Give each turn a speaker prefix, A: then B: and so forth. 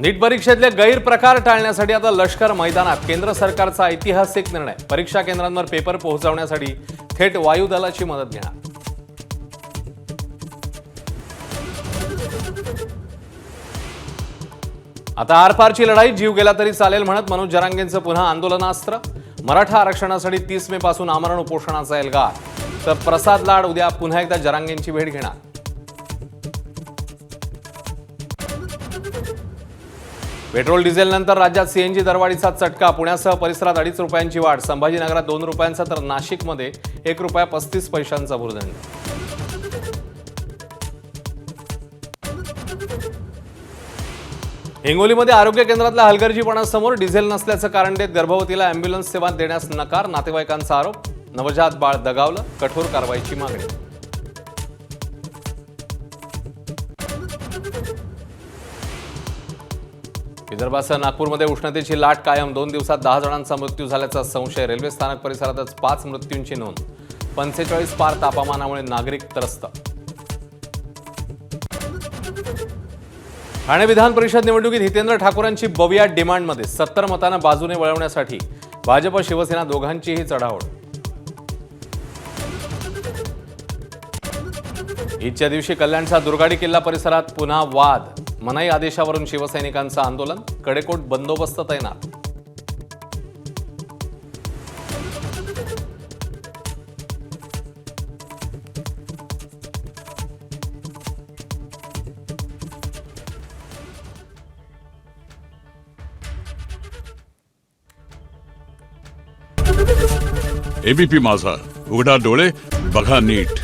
A: नीट परीक्षेतले गैरप्रकार टाळण्यासाठी आता लष्कर मैदानात. केंद्र सरकारचा ऐतिहासिक निर्णय. परीक्षा केंद्रांवर पेपर पोहोचवण्यासाठी थेट वायुदलाची मदत घेणार. आता आरपारची लढाई. जीव गेला तरी चालेल म्हणत मनोज जरांगेंचं पुन्हा आंदोलनास्त्र. मराठा आरक्षणासाठी 30 मे पासून आमरण उपोषणाचा एल्गार. तर प्रसाद लाड उद्या पुन्हा एकदा जरांगेंची भेट घेणार. पेट्रोल डिझेल नंतर राज्यात सीएनजी दरवाढीचा चटका. पुण्यासह परिसरात 2.5 रुपयांची वाढ. संभाजीनगरात 2 रुपयांचा तर नाशिकमध्ये 1 रुपया 35 पैशांचा भुर्दंड. हिंगोलीमध्ये आरोग्य केंद्रातल्या हलगर्जीपणासमोर डिझेल नसल्याचं कारण देत गर्भवतीला अँब्युलन्स सेवा देण्यास नकार. नातेवाईकांचा आरोप. नवजात बाळ दगावलं. कठोर कारवाईची मागणी. विदर्भासह नागपूरमध्ये उष्णतेची लाट कायम. 2 दिवसात 10 जणांचा मृत्यू झाल्याचा संशय. रेल्वे स्थानक परिसरातच 5 मृत्यूंची नोंद. 45 पार तापमानामुळे नागरिक त्रस्त. ठाणे विधान परिषद निवडणुकीत हितेंद्र ठाकूरांची बविया डिमांडमध्ये. 70 मतांना बाजूने वळवण्यासाठी भाजप शिवसेना दोघांचीही चढाओढ. ईदच्या दिवशी कल्याणचा दुर्गाडी किल्ला परिसरात पुन्हा वाद. मनाई आदेशावरून शिवसैनिकांचं आंदोलन. कडेकोट बंदोबस्त तैनात.
B: एबीपी माझा, उघडा डोळे बघा नीट.